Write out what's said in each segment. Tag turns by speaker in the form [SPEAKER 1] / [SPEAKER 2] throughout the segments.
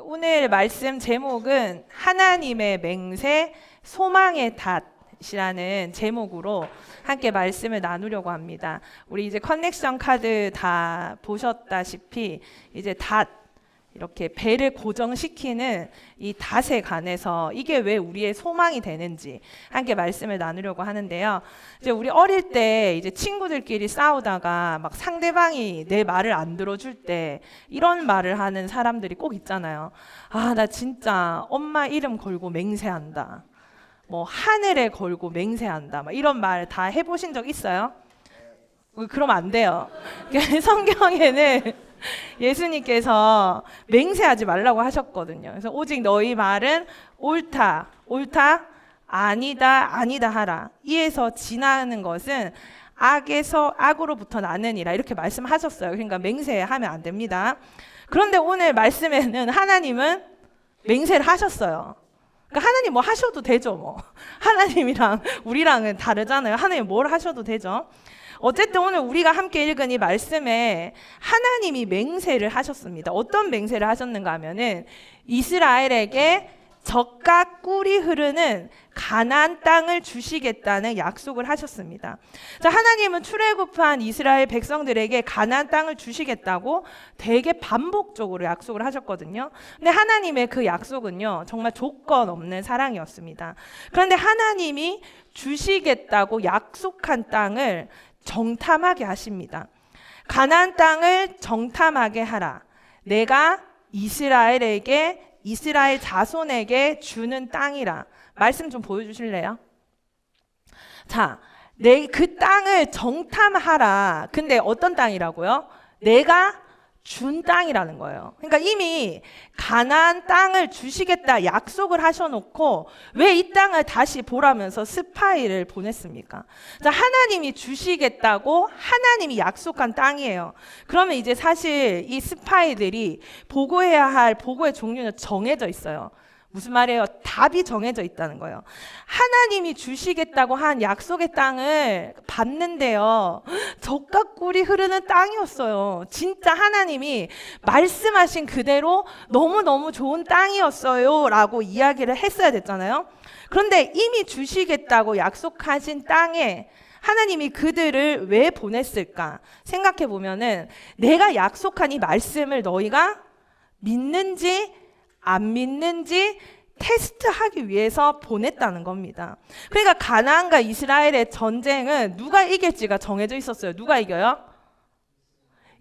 [SPEAKER 1] 오늘 말씀 제목은 하나님의 맹세, 소망의 닷이라는 제목으로 함께 말씀을 나누려고 합니다. 우리 이제 커넥션 카드 다 보셨다시피 이제 닷, 이렇게 배를 고정시키는 이 닷에 관해서 이게 왜 우리의 소망이 되는지 함께 말씀을 나누려고 하는데요. 이제 우리 어릴 때 이제 친구들끼리 싸우다가 막 상대방이 내 말을 안 들어줄 때 이런 말을 하는 사람들이 꼭 있잖아요. 아, 나 진짜 엄마 이름 걸고 맹세한다. 뭐 하늘에 걸고 맹세한다. 막 이런 말 다 해보신 적 있어요? 그러면 안 돼요. 성경에는 예수님께서 맹세하지 말라고 하셨거든요. 그래서 오직 너희 말은 옳다, 옳다, 아니다, 아니다 하라. 이에서 지나는 것은 악으로부터 나느니라 이렇게 말씀하셨어요. 그러니까 맹세하면 안 됩니다. 그런데 오늘 말씀에는 하나님은 맹세를 하셨어요. 그러니까 하나님 뭐 하셔도 되죠. 뭐 하나님이랑 우리랑은 다르잖아요. 하나님 뭘 하셔도 되죠. 어쨌든 오늘 우리가 함께 읽은 이 말씀에 하나님이 맹세를 하셨습니다. 어떤 맹세를 하셨는가 하면은 이스라엘에게 젖과 꿀이 흐르는 가나안 땅을 주시겠다는 약속을 하셨습니다. 자, 하나님은 출애굽한 이스라엘 백성들에게 가나안 땅을 주시겠다고 되게 반복적으로 약속을 하셨거든요. 근데 하나님의 그 약속은요, 정말 조건 없는 사랑이었습니다. 그런데 하나님이 주시겠다고 약속한 땅을 정탐하게 하십니다. 가나안 땅을 정탐하게 하라. 내가 이스라엘 자손에게 주는 땅이라. 말씀 좀 보여주실래요? 자, 그 땅을 정탐하라. 근데 어떤 땅이라고요? 내가 준 땅이라는 거예요. 그러니까 이미 가나안 땅을 주시겠다 약속을 하셔놓고 왜 이 땅을 다시 보라면서 스파이를 보냈습니까? 자, 하나님이 주시겠다고 하나님이 약속한 땅이에요. 그러면 이제 사실 이 스파이들이 보고해야 할 보고의 종류는 정해져 있어요. 무슨 말이에요? 답이 정해져 있다는 거예요. 하나님이 주시겠다고 한 약속의 땅을 봤는데요. 젖과 꿀이 흐르는 땅이었어요. 진짜 하나님이 말씀하신 그대로 너무너무 좋은 땅이었어요 라고 이야기를 했어야 됐잖아요. 그런데 이미 주시겠다고 약속하신 땅에 하나님이 그들을 왜 보냈을까 생각해 보면은 내가 약속한 이 말씀을 너희가 믿는지 안 믿는지 테스트하기 위해서 보냈다는 겁니다. 그러니까 가나안과 이스라엘의 전쟁은 누가 이길지가 정해져 있었어요. 누가 이겨요?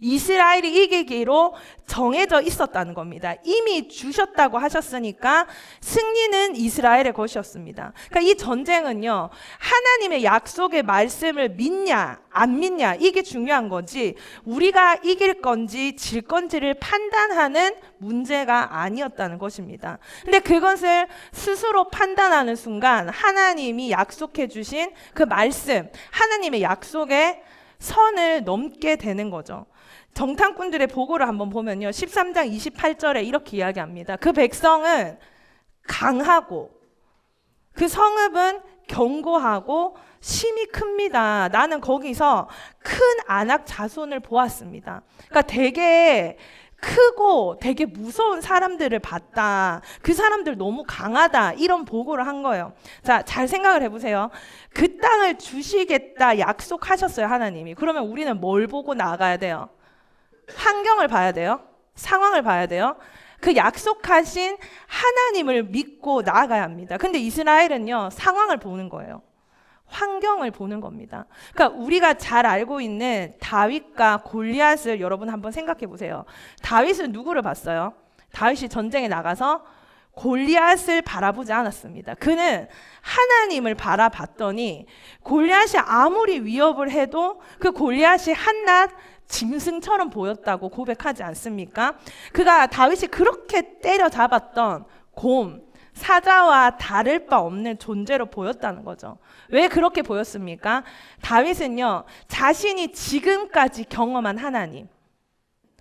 [SPEAKER 1] 이스라엘이 이기기로 정해져 있었다는 겁니다. 이미 주셨다고 하셨으니까 승리는 이스라엘의 것이었습니다. 그러니까 이 전쟁은요, 하나님의 약속의 말씀을 믿냐 안 믿냐 이게 중요한 거지 우리가 이길 건지 질 건지를 판단하는 문제가 아니었다는 것입니다. 근데 그것을 스스로 판단하는 순간 하나님이 약속해 주신 그 말씀, 하나님의 약속의 선을 넘게 되는 거죠. 정탐꾼들의 보고를 한번 보면요. 13장 28절에 이렇게 이야기합니다. 그 백성은 강하고 그 성읍은 견고하고 심이 큽니다. 나는 거기서 큰 아낙 자손을 보았습니다. 그러니까 되게 크고 되게 무서운 사람들을 봤다. 그 사람들 너무 강하다. 이런 보고를 한 거예요. 자, 잘 생각을 해보세요. 그 땅을 주시겠다 약속하셨어요, 하나님이. 그러면 우리는 뭘 보고 나가야 돼요? 환경을 봐야 돼요. 상황을 봐야 돼요. 그 약속하신 하나님을 믿고 나아가야 합니다. 근데 이스라엘은요, 상황을 보는 거예요. 환경을 보는 겁니다. 그러니까 우리가 잘 알고 있는 다윗과 골리앗을 여러분 한번 생각해 보세요. 다윗은 누구를 봤어요? 다윗이 전쟁에 나가서 골리앗을 바라보지 않았습니다. 그는 하나님을 바라봤더니 골리앗이 아무리 위협을 해도 그 골리앗이 한낱 짐승처럼 보였다고 고백하지 않습니까? 그가 다윗이 그렇게 때려잡았던 곰, 사자와 다를 바 없는 존재로 보였다는 거죠. 왜 그렇게 보였습니까? 다윗은요, 자신이 지금까지 경험한 하나님,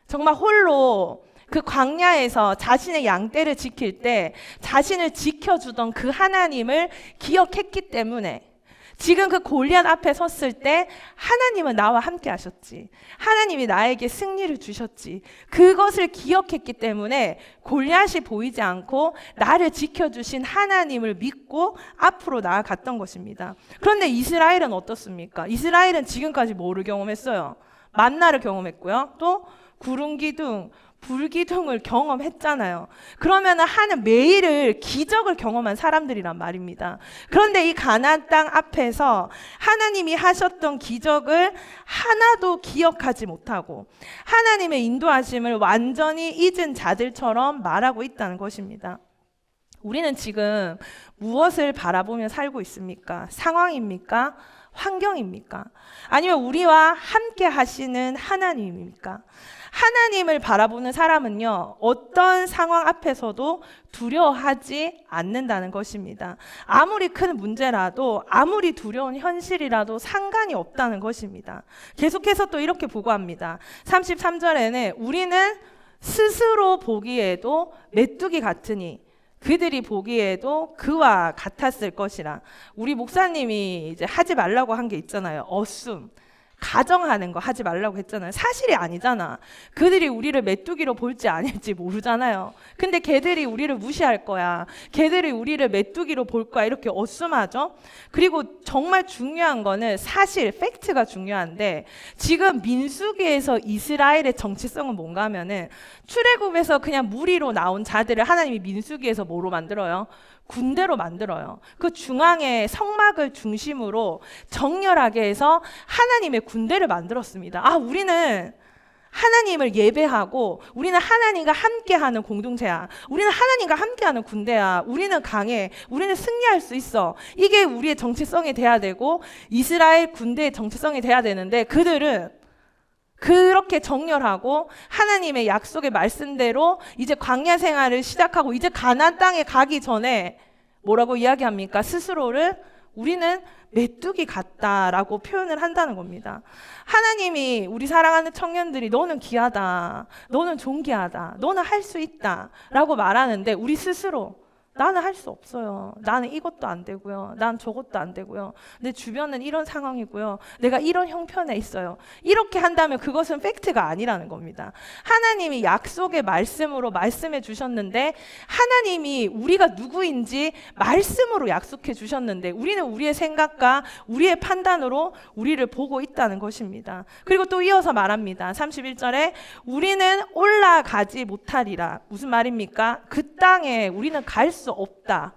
[SPEAKER 1] 정말 홀로 그 광야에서 자신의 양떼를 지킬 때 자신을 지켜주던 그 하나님을 기억했기 때문에 지금 그 골리앗 앞에 섰을 때 하나님은 나와 함께 하셨지. 하나님이 나에게 승리를 주셨지. 그것을 기억했기 때문에 골리앗이 보이지 않고 나를 지켜주신 하나님을 믿고 앞으로 나아갔던 것입니다. 그런데 이스라엘은 어떻습니까? 이스라엘은 지금까지 뭐를 경험했어요? 만나를 경험했고요. 또 구름 기둥, 불기둥을 경험했잖아요. 그러면 하는 매일을 기적을 경험한 사람들이란 말입니다. 그런데 이 가나안 땅 앞에서 하나님이 하셨던 기적을 하나도 기억하지 못하고 하나님의 인도하심을 완전히 잊은 자들처럼 말하고 있다는 것입니다. 우리는 지금 무엇을 바라보며 살고 있습니까? 상황입니까? 환경입니까? 아니면 우리와 함께 하시는 하나님입니까? 하나님을 바라보는 사람은요, 어떤 상황 앞에서도 두려워하지 않는다는 것입니다. 아무리 큰 문제라도, 아무리 두려운 현실이라도 상관이 없다는 것입니다. 계속해서 또 이렇게 보고합니다. 33절에는 우리는 스스로 보기에도 메뚜기 같으니 그들이 보기에도 그와 같았을 것이라. 우리 목사님이 이제 하지 말라고 한 게 있잖아요. 어순. 가정하는 거 하지 말라고 했잖아요. 사실이 아니잖아. 그들이 우리를 메뚜기로 볼지 아닐지 모르잖아요. 근데 걔들이 우리를 무시할 거야. 걔들이 우리를 메뚜기로 볼 거야. 이렇게 어수하죠. 그리고 정말 중요한 거는 사실 팩트가 중요한데 지금 민수기에서 이스라엘의 정체성은 뭔가 하면은 출애굽에서 그냥 무리로 나온 자들을 하나님이 민수기에서 뭐로 만들어요? 군대로 만들어요. 그 중앙에 성막을 중심으로 정렬하게 해서 하나님의 군대를 만들었습니다. 아, 우리는 하나님을 예배하고 우리는 하나님과 함께하는 공동체야. 우리는 하나님과 함께하는 군대야. 우리는 강해. 우리는 승리할 수 있어. 이게 우리의 정체성이 돼야 되고 이스라엘 군대의 정체성이 돼야 되는데 그들은 그렇게 정렬하고 하나님의 약속의 말씀대로 이제 광야 생활을 시작하고 이제 가나안 땅에 가기 전에 뭐라고 이야기합니까? 스스로를 우리는 메뚜기 같다라고 표현을 한다는 겁니다. 하나님이 우리 사랑하는 청년들이 너는 귀하다, 너는 존귀하다, 너는 할 수 있다 라고 말하는데 우리 스스로 나는 할 수 없어요. 나는 이것도 안 되고요. 난 저것도 안 되고요. 내 주변은 이런 상황이고요. 내가 이런 형편에 있어요. 이렇게 한다면 그것은 팩트가 아니라는 겁니다. 하나님이 약속의 말씀으로 말씀해 주셨는데 하나님이 우리가 누구인지 말씀으로 약속해 주셨는데 우리는 우리의 생각과 우리의 판단으로 우리를 보고 있다는 것입니다. 그리고 또 이어서 말합니다. 31절에 우리는 올라가지 못하리라. 무슨 말입니까? 그 땅에 우리는 갈 수 없다.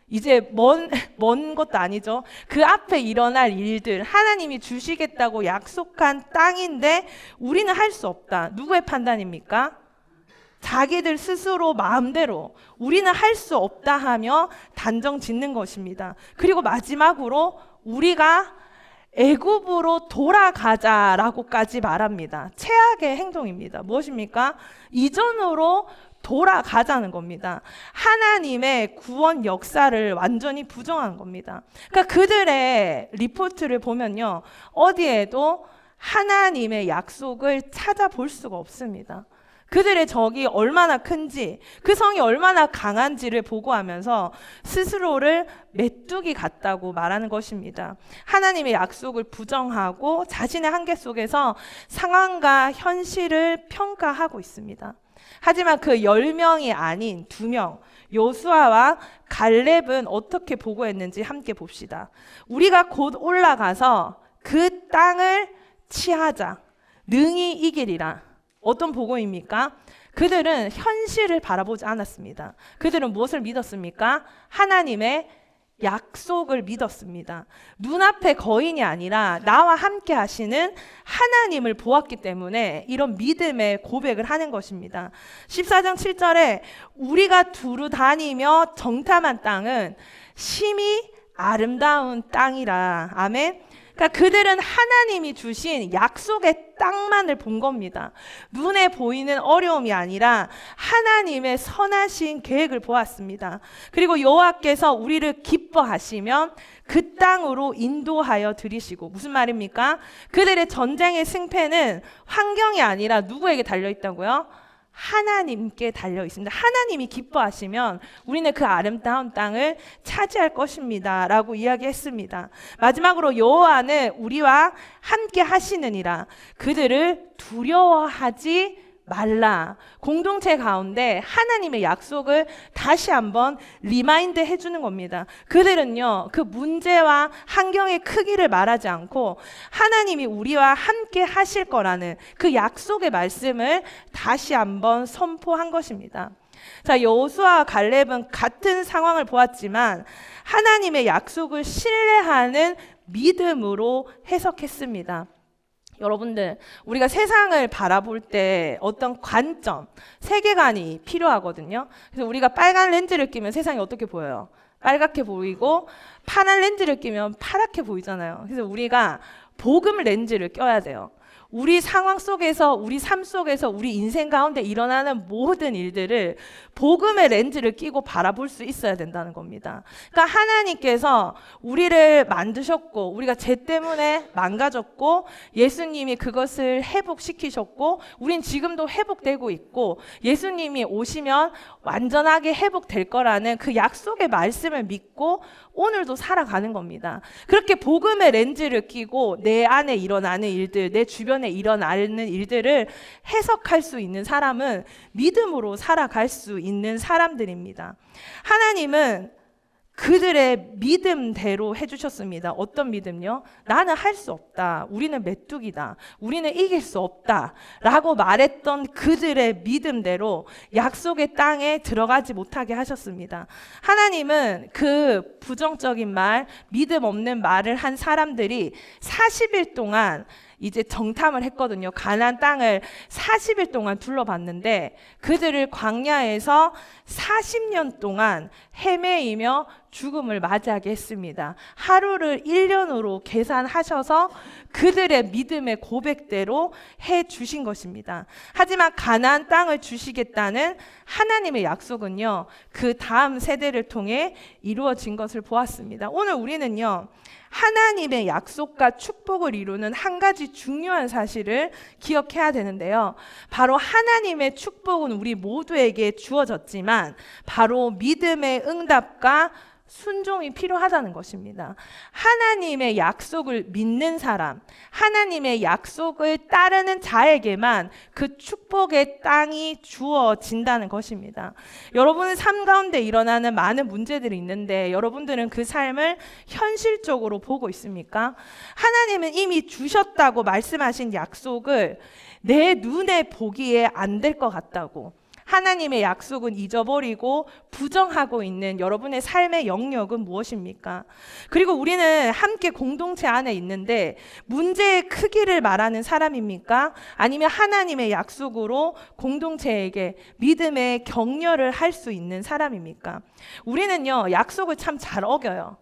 [SPEAKER 1] 이제 먼 것도 아니죠. 그 앞에 일어날 일들, 하나님이 주시겠다고 약속한 땅인데 우리는 할 수 없다. 누구의 판단입니까? 자기들 스스로 마음대로 우리는 할 수 없다 하며 단정 짓는 것입니다. 그리고 마지막으로 우리가 애굽으로 돌아가자라고까지 말합니다. 최악의 행동입니다. 무엇입니까? 이전으로 돌아가자는 겁니다. 하나님의 구원 역사를 완전히 부정한 겁니다. 그러니까 그들의 리포트를 보면요, 어디에도 하나님의 약속을 찾아볼 수가 없습니다. 그들의 적이 얼마나 큰지, 그 성이 얼마나 강한지를 보고하면서 스스로를 메뚜기 같다고 말하는 것입니다. 하나님의 약속을 부정하고 자신의 한계 속에서 상황과 현실을 평가하고 있습니다. 하지만 그 10명이 아닌 2명, 여호수아와 갈렙은 어떻게 보고했는지 함께 봅시다. 우리가 곧 올라가서 그 땅을 취하자. 능히 이기리라. 어떤 보고입니까? 그들은 현실을 바라보지 않았습니다. 그들은 무엇을 믿었습니까? 하나님의 약속을 믿었습니다. 눈앞의 거인이 아니라 나와 함께 하시는 하나님을 보았기 때문에 이런 믿음의 고백을 하는 것입니다. 14장 7절에 우리가 두루 다니며 정탐한 땅은 심히 아름다운 땅이라. 아멘. 그러니까 그들은 하나님이 주신 약속의 땅만을 본 겁니다. 눈에 보이는 어려움이 아니라 하나님의 선하신 계획을 보았습니다. 그리고 여호와께서 우리를 기뻐하시면 그 땅으로 인도하여 들이시고. 무슨 말입니까? 그들의 전쟁의 승패는 환경이 아니라 누구에게 달려있다고요? 하나님께 달려 있습니다. 하나님이 기뻐하시면 우리는 그 아름다운 땅을 차지할 것입니다 라고 이야기했습니다. 마지막으로 여호와는 우리와 함께 하시느니라. 그들을 두려워하지 말라. 공동체 가운데 하나님의 약속을 다시 한번 리마인드 해주는 겁니다. 그들은요, 그 문제와 환경의 크기를 말하지 않고 하나님이 우리와 함께 하실 거라는 그 약속의 말씀을 다시 한번 선포한 것입니다. 자, 여호수아와 갈렙은 같은 상황을 보았지만 하나님의 약속을 신뢰하는 믿음으로 해석했습니다. 여러분들, 우리가 세상을 바라볼 때 어떤 관점, 세계관이 필요하거든요. 그래서 우리가 빨간 렌즈를 끼면 세상이 어떻게 보여요? 빨갛게 보이고, 파란 렌즈를 끼면 파랗게 보이잖아요. 그래서 우리가 복음 렌즈를 껴야 돼요. 우리 상황 속에서, 우리 삶 속에서, 우리 인생 가운데 일어나는 모든 일들을 복음의 렌즈를 끼고 바라볼 수 있어야 된다는 겁니다. 그러니까 하나님께서 우리를 만드셨고, 우리가 죄 때문에 망가졌고, 예수님이 그것을 회복시키셨고, 우린 지금도 회복되고 있고, 예수님이 오시면 완전하게 회복될 거라는 그 약속의 말씀을 믿고 오늘도 살아가는 겁니다. 그렇게 복음의 렌즈를 끼고 내 안에 일어나는 일들, 내 주변에 일어나는 일들을 해석할 수 있는 사람은 믿음으로 살아갈 수 있는 사람들입니다. 하나님은 그들의 믿음대로 해주셨습니다. 어떤 믿음요? 나는 할 수 없다. 우리는 메뚜기다. 우리는 이길 수 없다. 라고 말했던 그들의 믿음대로 약속의 땅에 들어가지 못하게 하셨습니다. 하나님은 그 부정적인 말, 믿음 없는 말을 한 사람들이 40일 동안 이제 정탐을 했거든요. 가나안 땅을 40일 동안 둘러봤는데 그들을 광야에서 40년 동안 헤매이며 죽음을 맞이하게 했습니다. 하루를 1년으로 계산하셔서 그들의 믿음의 고백대로 해 주신 것입니다. 하지만 가나안 땅을 주시겠다는 하나님의 약속은요, 그 다음 세대를 통해 이루어진 것을 보았습니다. 오늘 우리는요, 하나님의 약속과 축복을 이루는 한 가지 중요한 사실을 기억해야 되는데요. 바로 하나님의 축복은 우리 모두에게 주어졌지만 바로 믿음의 응답과 순종이 필요하다는 것입니다. 하나님의 약속을 믿는 사람, 하나님의 약속을 따르는 자에게만 그 축복의 땅이 주어진다는 것입니다. 여러분의 삶 가운데 일어나는 많은 문제들이 있는데 여러분들은 그 삶을 현실적으로 보고 있습니까? 하나님은 이미 주셨다고 말씀하신 약속을 내 눈에 보기에 안 될 것 같다고, 하나님의 약속은 잊어버리고 부정하고 있는 여러분의 삶의 영역은 무엇입니까? 그리고 우리는 함께 공동체 안에 있는데 문제의 크기를 말하는 사람입니까? 아니면 하나님의 약속으로 공동체에게 믿음의 격려를 할 수 있는 사람입니까? 우리는요, 약속을 참 잘 어겨요.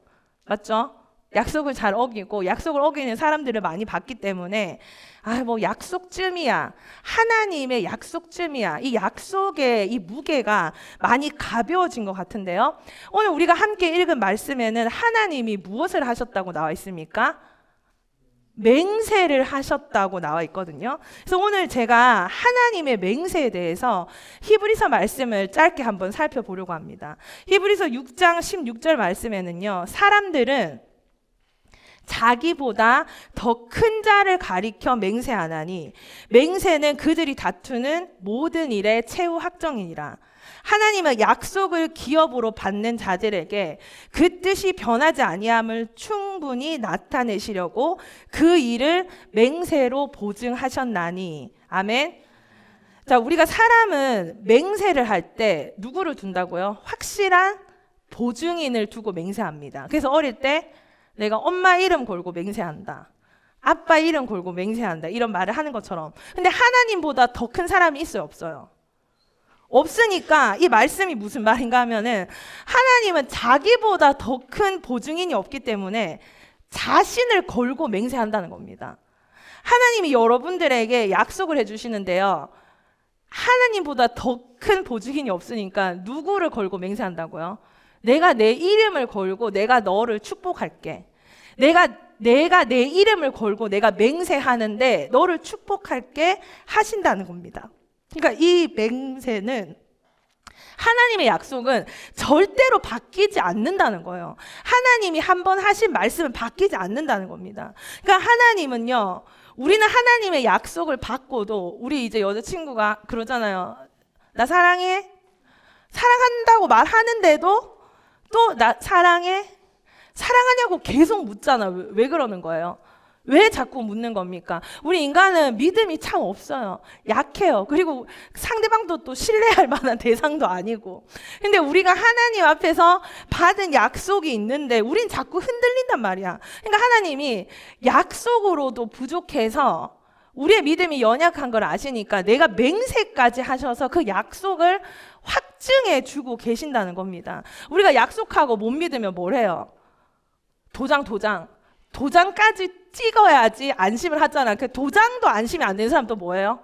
[SPEAKER 1] 맞죠? 약속을 잘 어기고 약속을 어기는 사람들을 많이 봤기 때문에 뭐 약속쯤이야, 하나님의 약속쯤이야, 이 약속의 이 무게가 많이 가벼워진 것 같은데요. 오늘 우리가 함께 읽은 말씀에는 하나님이 무엇을 하셨다고 나와 있습니까? 맹세를 하셨다고 나와 있거든요. 그래서 오늘 제가 하나님의 맹세에 대해서 히브리서 말씀을 짧게 한번 살펴보려고 합니다. 히브리서 6장 16절 말씀에는요, 사람들은 자기보다 더 큰 자를 가리켜 맹세하나니 맹세는 그들이 다투는 모든 일의 최후 확정이니라. 하나님은 약속을 기업으로 받는 자들에게 그 뜻이 변하지 아니함을 충분히 나타내시려고 그 일을 맹세로 보증하셨나니. 아멘. 자, 우리가 사람은 맹세를 할 때 누구를 둔다고요? 확실한 보증인을 두고 맹세합니다. 그래서 어릴 때 내가 엄마 이름 걸고 맹세한다, 아빠 이름 걸고 맹세한다, 이런 말을 하는 것처럼. 근데 하나님보다 더 큰 사람이 있어요, 없어요? 없으니까 이 말씀이 무슨 말인가 하면은 하나님은 자기보다 더 큰 보증인이 없기 때문에 자신을 걸고 맹세한다는 겁니다. 하나님이 여러분들에게 약속을 해주시는데요, 하나님보다 더 큰 보증인이 없으니까 누구를 걸고 맹세한다고요? 내가 내 이름을 걸고 내가 너를 축복할게. 내가 내 이름을 걸고 내가 맹세하는데 너를 축복할게 하신다는 겁니다. 그러니까 이 맹세는, 하나님의 약속은 절대로 바뀌지 않는다는 거예요. 하나님이 한번 하신 말씀은 바뀌지 않는다는 겁니다. 그러니까 하나님은요, 우리는 하나님의 약속을 받고도, 우리 이제 여자친구가 그러잖아요. 나 사랑해? 사랑한다고 말하는데도 또 나 사랑해? 사랑하냐고 계속 묻잖아. 왜 그러는 거예요? 왜 자꾸 묻는 겁니까? 우리 인간은 믿음이 참 없어요. 약해요. 그리고 상대방도 또 신뢰할 만한 대상도 아니고. 근데 우리가 하나님 앞에서 받은 약속이 있는데 우린 자꾸 흔들린단 말이야. 그러니까 하나님이 약속으로도 부족해서 우리의 믿음이 연약한 걸 아시니까 내가 맹세까지 하셔서 그 약속을 확증해 주고 계신다는 겁니다. 우리가 약속하고 못 믿으면 뭘 해요? 도장까지 찍어야지 안심을 하잖아. 그 도장도 안심이 안 되는 사람 또 뭐예요?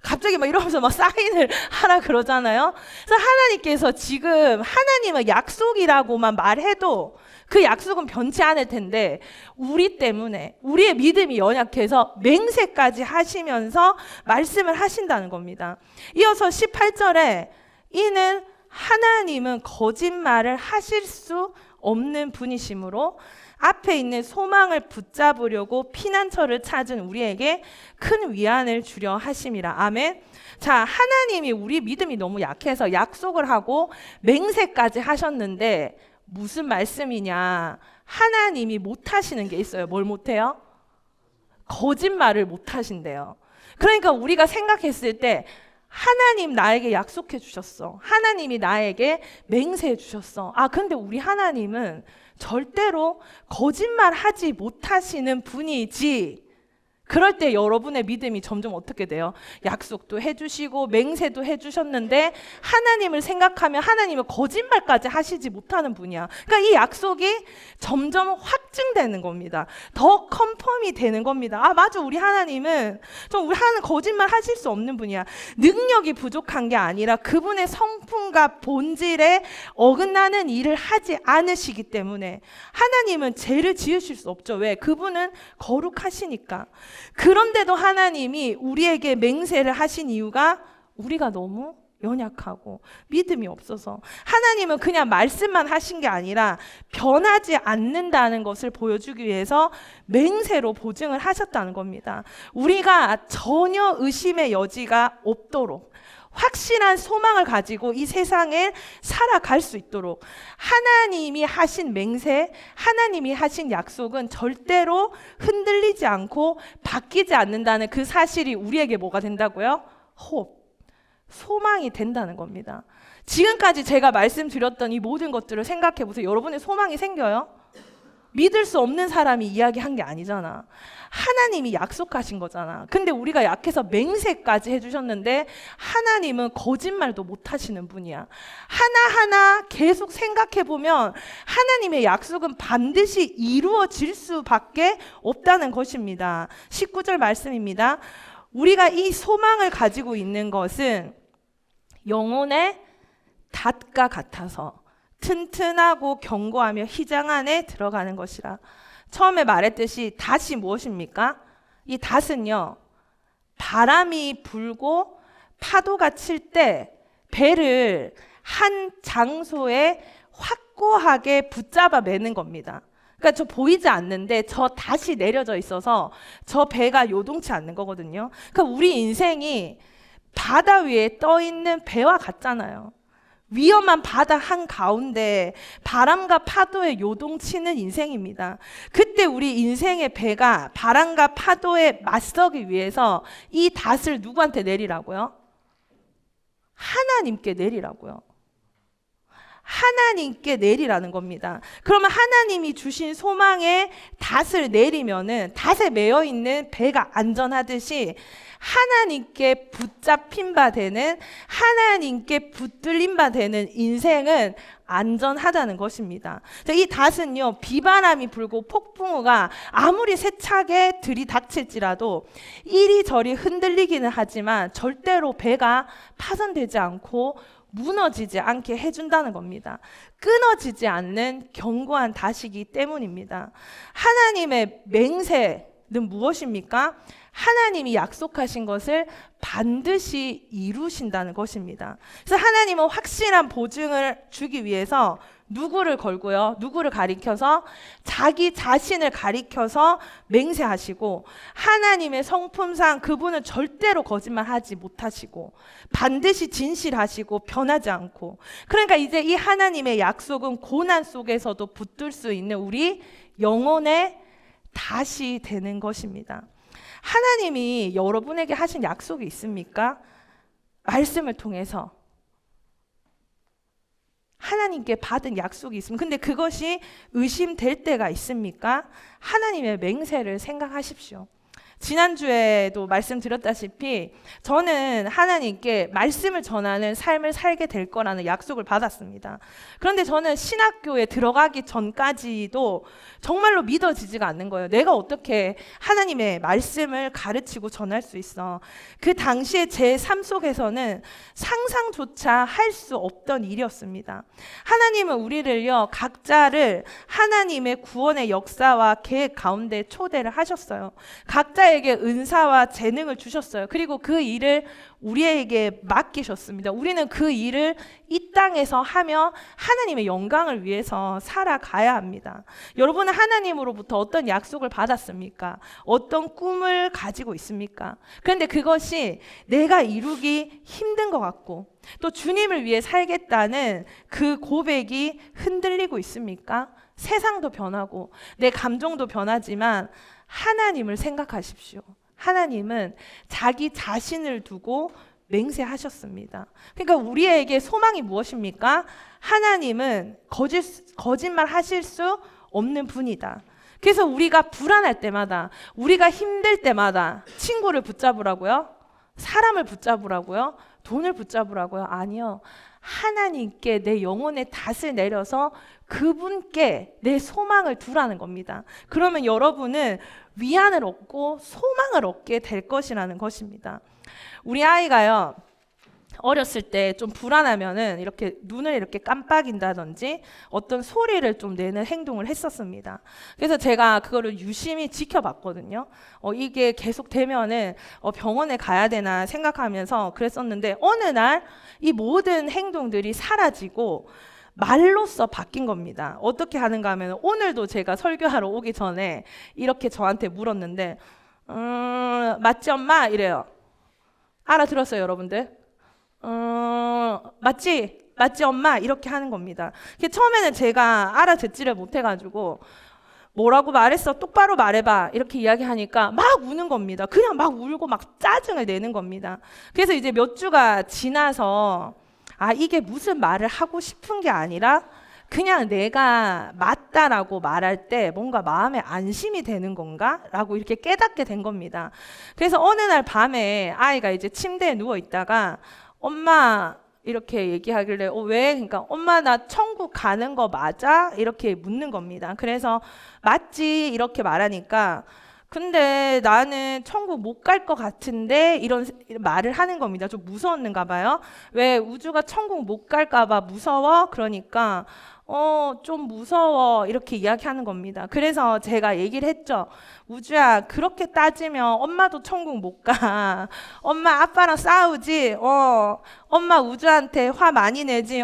[SPEAKER 1] 갑자기 막 이러면서 막 사인을 하라 그러잖아요. 그래서 하나님께서 지금 하나님은 약속이라고만 말해도 그 약속은 변치 않을 텐데 우리 때문에 우리의 믿음이 연약해서 맹세까지 하시면서 말씀을 하신다는 겁니다. 이어서 18절에 이는 하나님은 거짓말을 하실 수 없는 분이시므로 앞에 있는 소망을 붙잡으려고 피난처를 찾은 우리에게 큰 위안을 주려 하심이라. 아멘. 자, 하나님이 우리 믿음이 너무 약해서 약속을 하고 맹세까지 하셨는데 무슨 말씀이냐? 하나님이 못하시는 게 있어요. 뭘 못해요? 거짓말을 못하신대요. 그러니까 우리가 생각했을 때 하나님 나에게 약속해 주셨어. 하나님이 나에게 맹세해 주셨어. 아, 근데 우리 하나님은 절대로 거짓말하지 못하시는 분이지. 그럴 때 여러분의 믿음이 점점 어떻게 돼요? 약속도 해주시고 맹세도 해주셨는데 하나님을 생각하면 하나님은 거짓말까지 하시지 못하는 분이야. 그러니까 이 약속이 점점 확증되는 겁니다. 더 컨펌이 되는 겁니다. 아, 맞아, 우리 하나님은 우리 하나님 거짓말 하실 수 없는 분이야. 능력이 부족한 게 아니라 그분의 성품과 본질에 어긋나는 일을 하지 않으시기 때문에 하나님은 죄를 지으실 수 없죠. 왜? 그분은 거룩하시니까. 그런데도 하나님이 우리에게 맹세를 하신 이유가 우리가 너무 연약하고 믿음이 없어서. 하나님은 그냥 말씀만 하신 게 아니라 변하지 않는다는 것을 보여주기 위해서 맹세로 보증을 하셨다는 겁니다. 우리가 전혀 의심의 여지가 없도록 확실한 소망을 가지고 이 세상에 살아갈 수 있도록 하나님이 하신 맹세, 하나님이 하신 약속은 절대로 흔들리지 않고 바뀌지 않는다는 그 사실이 우리에게 뭐가 된다고요? 소망이 된다는 겁니다. 지금까지 제가 말씀드렸던 이 모든 것들을 생각해 보세요. 여러분의 소망이 생겨요? 믿을 수 없는 사람이 이야기한 게 아니잖아. 하나님이 약속하신 거잖아. 근데 우리가 약해서 맹세까지 해주셨는데 하나님은 거짓말도 못 하시는 분이야. 하나하나 계속 생각해 보면 하나님의 약속은 반드시 이루어질 수밖에 없다는 것입니다. 19절 말씀입니다. 우리가 이 소망을 가지고 있는 것은 영혼의 닷과 같아서 튼튼하고 견고하며 휘장 안에 들어가는 것이라. 처음에 말했듯이 닷이 무엇입니까? 이 닷은요, 바람이 불고 파도가 칠 때 배를 한 장소에 확고하게 붙잡아 매는 겁니다. 그러니까 저 보이지 않는데 저 닷이 내려져 있어서 저 배가 요동치 않는 거거든요. 그러니까 우리 인생이 바다 위에 떠 있는 배와 같잖아요. 위험한 바다 한가운데 바람과 파도에 요동치는 인생입니다. 그때 우리 인생의 배가 바람과 파도에 맞서기 위해서 이 닷을 누구한테 내리라고요? 하나님께 내리라고요. 하나님께 내리라는 겁니다. 그러면 하나님이 주신 소망에 닷을 내리면은 닷에 매여 있는 배가 안전하듯이 하나님께 붙잡힌 바 되는, 하나님께 붙들린 바 되는 인생은 안전하다는 것입니다. 이 닷은요, 비바람이 불고 폭풍우가 아무리 세차게 들이닥칠지라도 이리저리 흔들리기는 하지만 절대로 배가 파손되지 않고 무너지지 않게 해준다는 겁니다. 끊어지지 않는 견고한 닷이기 때문입니다. 하나님의 맹세, 무엇입니까? 하나님이 약속하신 것을 반드시 이루신다는 것입니다. 그래서 하나님은 확실한 보증을 주기 위해서 누구를 걸고요? 누구를 가리켜서? 자기 자신을 가리켜서 맹세하시고, 하나님의 성품상 그분은 절대로 거짓말하지 못하시고 반드시 진실하시고 변하지 않고, 그러니까 이제 이 하나님의 약속은 고난 속에서도 붙들 수 있는 우리 영혼의 다시 되는 것입니다. 하나님이 여러분에게 하신 약속이 있습니까? 말씀을 통해서 하나님께 받은 약속이 있습니다. 근데 그것이 의심될 때가 있습니까? 하나님의 맹세를 생각하십시오. 지난주에도 말씀드렸다시피 저는 하나님께 말씀을 전하는 삶을 살게 될 거라는 약속을 받았습니다. 그런데 저는 신학교에 들어가기 전까지도 정말로 믿어지지가 않는 거예요. 내가 어떻게 하나님의 말씀을 가르치고 전할 수 있어. 그 당시에 제 삶 속에서는 상상조차 할 수 없던 일이었습니다. 하나님은 우리를요, 각자를 하나님의 구원의 역사와 계획 가운데 초대를 하셨어요. 각자에게 은사와 재능을 주셨어요. 그리고 그 일을 우리에게 맡기셨습니다. 우리는 그 일을 이 땅에서 하며 하나님의 영광을 위해서 살아가야 합니다. 여러분은 하나님으로부터 어떤 약속을 받았습니까? 어떤 꿈을 가지고 있습니까? 그런데 그것이 내가 이루기 힘든 것 같고 또 주님을 위해 살겠다는 그 고백이 흔들리고 있습니까? 세상도 변하고 내 감정도 변하지만 하나님을 생각하십시오. 하나님은 자기 자신을 두고 맹세하셨습니다. 그러니까 우리에게 소망이 무엇입니까? 하나님은 거짓말 하실 수 없는 분이다. 그래서 우리가 불안할 때마다, 우리가 힘들 때마다 친구를 붙잡으라고요? 사람을 붙잡으라고요? 돈을 붙잡으라고요? 아니요. 하나님께 내 영혼의 닷을 내려서 그분께 내 소망을 두라는 겁니다. 그러면 여러분은 위안을 얻고 소망을 얻게 될 것이라는 것입니다. 우리 아이가요, 어렸을 때 좀 불안하면은 이렇게 눈을 이렇게 깜빡인다든지 어떤 소리를 좀 내는 행동을 했었습니다. 그래서 제가 그거를 유심히 지켜봤거든요. 이게 계속 되면은 병원에 가야 되나 생각하면서 그랬었는데 어느 날 이 모든 행동들이 사라지고 말로써 바뀐 겁니다. 어떻게 하는가 하면 오늘도 제가 설교하러 오기 전에 이렇게 저한테 물었는데 맞지 엄마? 이래요. 알아들었어요 여러분들? 맞지 엄마? 이렇게 하는 겁니다. 처음에는 제가 알아듣지를 못해가지고 뭐라고 말했어? 똑바로 말해봐. 이렇게 이야기하니까 막 우는 겁니다. 그냥 막 울고 막 짜증을 내는 겁니다. 그래서 이제 몇 주가 지나서 이게 무슨 말을 하고 싶은 게 아니라 그냥 내가 맞다라고 말할 때 뭔가 마음에 안심이 되는 건가? 라고 이렇게 깨닫게 된 겁니다. 그래서 어느 날 밤에 아이가 이제 침대에 누워 있다가 엄마 이렇게 얘기하길래 왜? 그러니까 엄마 나 천국 가는 거 맞아? 이렇게 묻는 겁니다. 그래서 맞지 이렇게 말하니까 근데 나는 천국 못 갈 것 같은데 이런 말을 하는 겁니다. 좀 무서웠는가 봐요. 왜 우주가 천국 못 갈까 봐 무서워? 그러니까 좀 무서워 이렇게 이야기하는 겁니다. 그래서 제가 얘기를 했죠. 우주야 그렇게 따지면 엄마도 천국 못 가. 엄마 아빠랑 싸우지. 엄마 우주한테 화 많이 내지.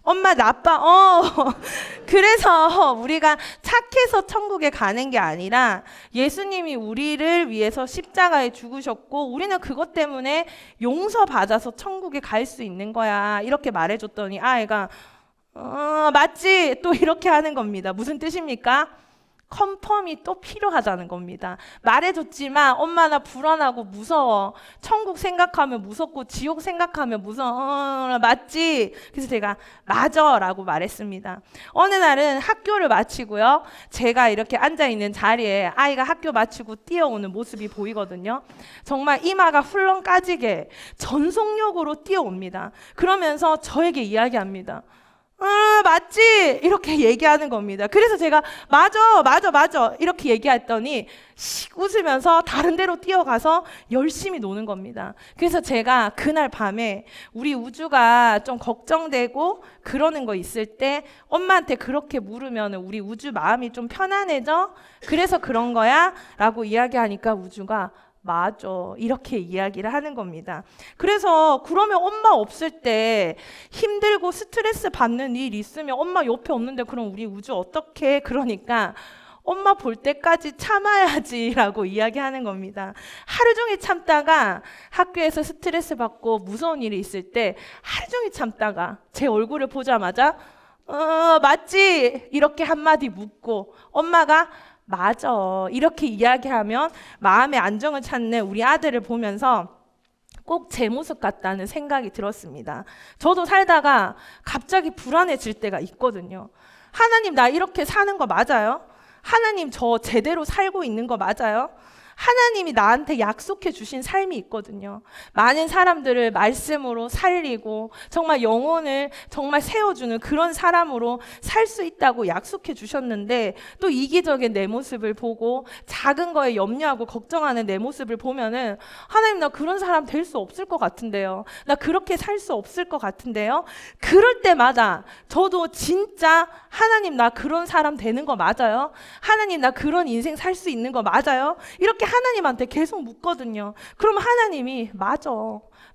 [SPEAKER 1] 엄마 나빠. 그래서 우리가 착해서 천국에 가는 게 아니라 예수님이 우리를 위해서 십자가에 죽으셨고 우리는 그것 때문에 용서받아서 천국에 갈 수 있는 거야. 이렇게 말해줬더니 아이가 맞지? 또 이렇게 하는 겁니다. 무슨 뜻입니까? 컨펌이 또 필요하다는 겁니다. 말해줬지만 엄마 나 불안하고 무서워. 천국 생각하면 무섭고 지옥 생각하면 무서워. 맞지? 그래서 제가 맞아 라고 말했습니다. 어느 날은 학교를 마치고요. 제가 이렇게 앉아있는 자리에 아이가 학교 마치고 뛰어오는 모습이 보이거든요. 정말 이마가 훌렁 까지게 전속력으로 뛰어옵니다. 그러면서 저에게 이야기합니다. 맞지? 이렇게 얘기하는 겁니다. 그래서 제가 맞아 이렇게 얘기했더니 웃으면서 다른 데로 뛰어가서 열심히 노는 겁니다. 그래서 제가 그날 밤에 우리 우주가 좀 걱정되고 그러는 거 있을 때 엄마한테 그렇게 물으면 우리 우주 마음이 좀 편안해져? 그래서 그런 거야? 라고 이야기하니까 우주가 맞아, 이렇게 이야기를 하는 겁니다. 그래서 그러면 엄마 없을 때 힘들고 스트레스 받는 일 있으면 엄마 옆에 없는데 그럼 우리 우주 어떻게? 그러니까 엄마 볼 때까지 참아야지라고 이야기하는 겁니다. 하루 종일 참다가 학교에서 스트레스 받고 무서운 일이 있을 때 하루 종일 참다가 제 얼굴을 보자마자 맞지? 이렇게 한마디 묻고 엄마가 맞아, 이렇게 이야기하면 마음의 안정을 찾는 우리 아들을 보면서 꼭 제 모습 같다는 생각이 들었습니다. 저도 살다가 갑자기 불안해질 때가 있거든요. 하나님, 나 이렇게 사는 거 맞아요? 하나님, 저 제대로 살고 있는 거 맞아요? 하나님이 나한테 약속해 주신 삶이 있거든요. 많은 사람들을 말씀으로 살리고 정말 영혼을 정말 세워주는 그런 사람으로 살 수 있다고 약속해 주셨는데 또 이기적인 내 모습을 보고 작은 거에 염려하고 걱정하는 내 모습을 보면은 하나님, 나 그런 사람 될 수 없을 것 같은데요. 나 그렇게 살 수 없을 것 같은데요. 그럴 때마다 저도 진짜 하나님, 나 그런 사람 되는 거 맞아요? 하나님, 나 그런 인생 살 수 있는 거 맞아요? 이렇게 하나님한테 계속 묻거든요. 그럼 하나님이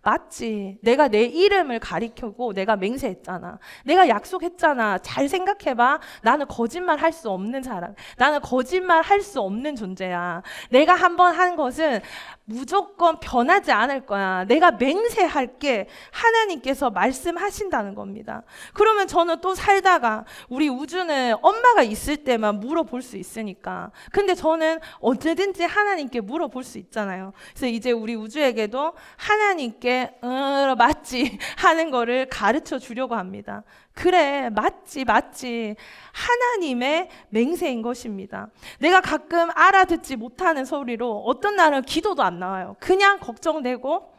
[SPEAKER 1] 맞지. 내가 내 이름을 가리키고 내가 맹세했잖아. 내가 약속했잖아. 잘 생각해봐. 나는 거짓말 할 수 없는 사람. 나는 거짓말 할 수 없는 존재야. 내가 한번 한 것은 무조건 변하지 않을 거야. 내가 맹세할게. 하나님께서 말씀하신다는 겁니다. 그러면 저는 또 살다가 우리 우주는 엄마가 있을 때만 물어볼 수 있으니까. 근데 저는 언제든지 하나님께 물어볼 수 있잖아요. 그래서 이제 우리 우주에게도 하나님께 맞지 하는 거를 가르쳐 주려고 합니다. 그래, 맞지. 하나님의 맹세인 것입니다. 내가 가끔 알아듣지 못하는 소리로 어떤 날은 기도도 안 나와요. 그냥 걱정되고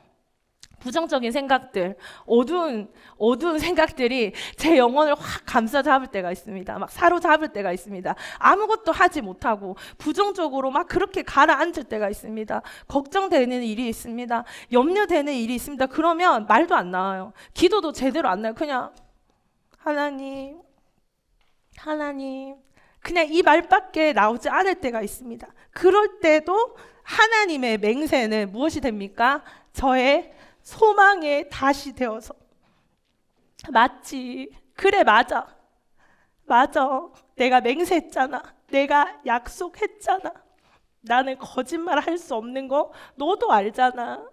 [SPEAKER 1] 부정적인 생각들, 어두운 생각들이 제 영혼을 확 감싸 잡을 때가 있습니다. 막 사로잡을 때가 있습니다. 아무것도 하지 못하고 부정적으로 막 그렇게 가라앉을 때가 있습니다. 걱정되는 일이 있습니다. 염려되는 일이 있습니다. 그러면 말도 안 나와요. 기도도 제대로 안 나요. 그냥 하나님, 그냥 이 말밖에 나오지 않을 때가 있습니다. 그럴 때도 하나님의 맹세는 무엇이 됩니까? 저의 소망의 다시 되어서 맞지, 그래, 맞아. 내가 맹세했잖아. 내가 약속했잖아. 나는 거짓말 할 수 없는 거 너도 알잖아.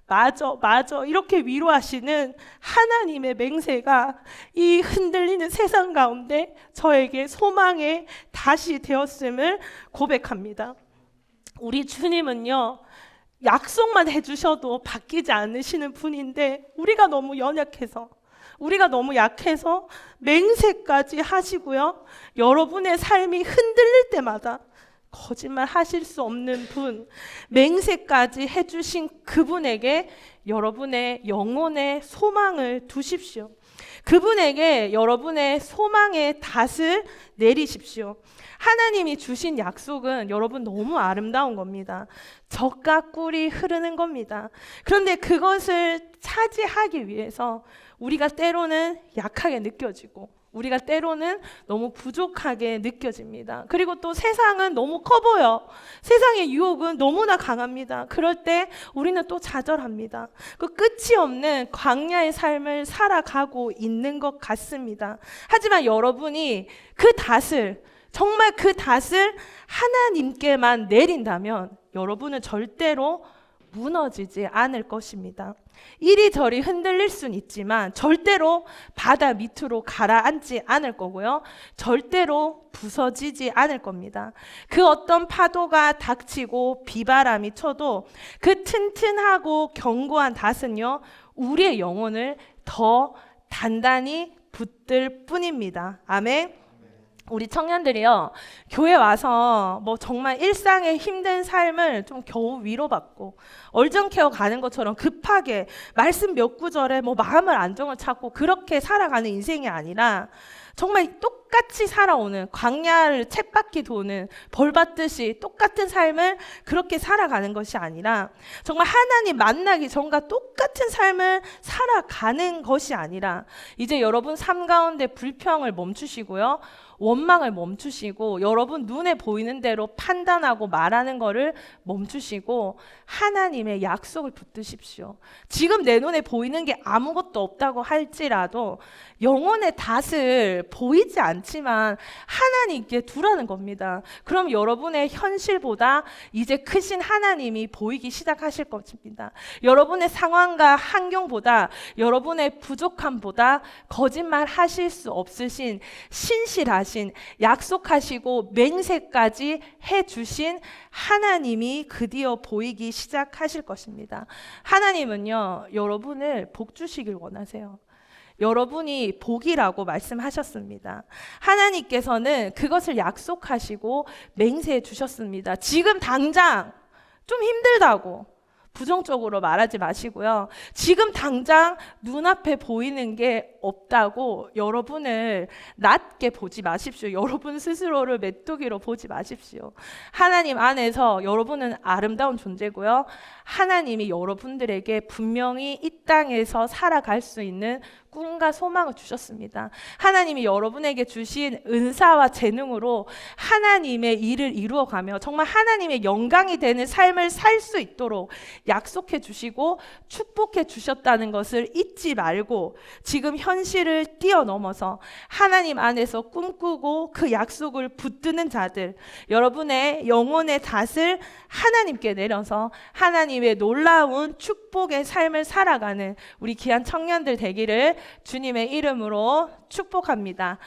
[SPEAKER 1] 맞아. 이렇게 위로하시는 하나님의 맹세가 이 흔들리는 세상 가운데 저에게 소망의 다시 되었음을 고백합니다. 우리 주님은요, 약속만 해주셔도 바뀌지 않으시는 분인데 우리가 너무 연약해서, 우리가 너무 약해서 맹세까지 하시고요, 여러분의 삶이 흔들릴 때마다 거짓말 하실 수 없는 분, 맹세까지 해주신 그분에게 여러분의 영혼의 소망을 두십시오. 그분에게 여러분의 소망의 닷을 내리십시오. 하나님이 주신 약속은 여러분 너무 아름다운 겁니다. 젖과 꿀이 흐르는 겁니다. 그런데 그것을 차지하기 위해서 우리가 때로는 약하게 느껴지고 우리가 때로는 너무 부족하게 느껴집니다. 그리고 또 세상은 너무 커 보여. 세상의 유혹은 너무나 강합니다. 그럴 때 우리는 또 좌절합니다. 그 끝이 없는 광야의 삶을 살아가고 있는 것 같습니다. 하지만 여러분이 그 닷을, 정말 그 닷을 하나님께만 내린다면 여러분은 절대로 무너지지 않을 것입니다. 이리저리 흔들릴 수는 있지만 절대로 바다 밑으로 가라앉지 않을 거고요. 절대로 부서지지 않을 겁니다. 그 어떤 파도가 닥치고 비바람이 쳐도 그 튼튼하고 견고한 닷은요, 우리의 영혼을 더 단단히 붙들 뿐입니다. 아멘. 우리 청년들이요, 교회 와서 뭐 정말 일상의 힘든 삶을 좀 겨우 위로받고 얼정케어 가는 것처럼 급하게 말씀 몇 구절에 뭐 마음을 안정을 찾고 그렇게 살아가는 인생이 아니라 정말 똑같이 살아오는, 광야를 쳇바퀴 도는 벌 받듯이 똑같은 삶을 그렇게 살아가는 것이 아니라, 정말 하나님 만나기 전과 똑같은 삶을 살아가는 것이 아니라, 이제 여러분 삶 가운데 불평을 멈추시고요, 원망을 멈추시고, 여러분 눈에 보이는 대로 판단하고 말하는 거를 멈추시고 하나님의 약속을 붙드십시오. 지금 내 눈에 보이는 게 아무것도 없다고 할지라도 영혼의 닷을 보이지 않지만 하나님께 두라는 겁니다. 그럼 여러분의 현실보다 이제 크신 하나님이 보이기 시작하실 것입니다. 여러분의 상황과 환경보다, 여러분의 부족함보다 거짓말 하실 수 없으신, 신실하신, 약속하시고 맹세까지 해주신 하나님이 드디어 보이기 시작하실 것입니다. 하나님은요, 여러분을 복 주시길 원하세요. 여러분이 복이라고 말씀하셨습니다. 하나님께서는 그것을 약속하시고 맹세해 주셨습니다. 지금 당장 좀 힘들다고 부정적으로 말하지 마시고요. 지금 당장 눈앞에 보이는 게 없다고 여러분을 낮게 보지 마십시오. 여러분 스스로를 메뚜기로 보지 마십시오. 하나님 안에서 여러분은 아름다운 존재고요. 하나님이 여러분들에게 분명히 이 땅에서 살아갈 수 있는 꿈과 소망을 주셨습니다. 하나님이 여러분에게 주신 은사와 재능으로 하나님의 일을 이루어가며 정말 하나님의 영광이 되는 삶을 살 수 있도록 약속해 주시고 축복해 주셨다는 것을 잊지 말고, 지금 현실을 뛰어넘어서 하나님 안에서 꿈꾸고 그 약속을 붙드는 자들, 여러분의 영혼의 닷을 하나님께 내려서 하나님의 놀라운 축복의 삶을 살아가는 우리 귀한 청년들 되기를 주님의 이름으로 축복합니다.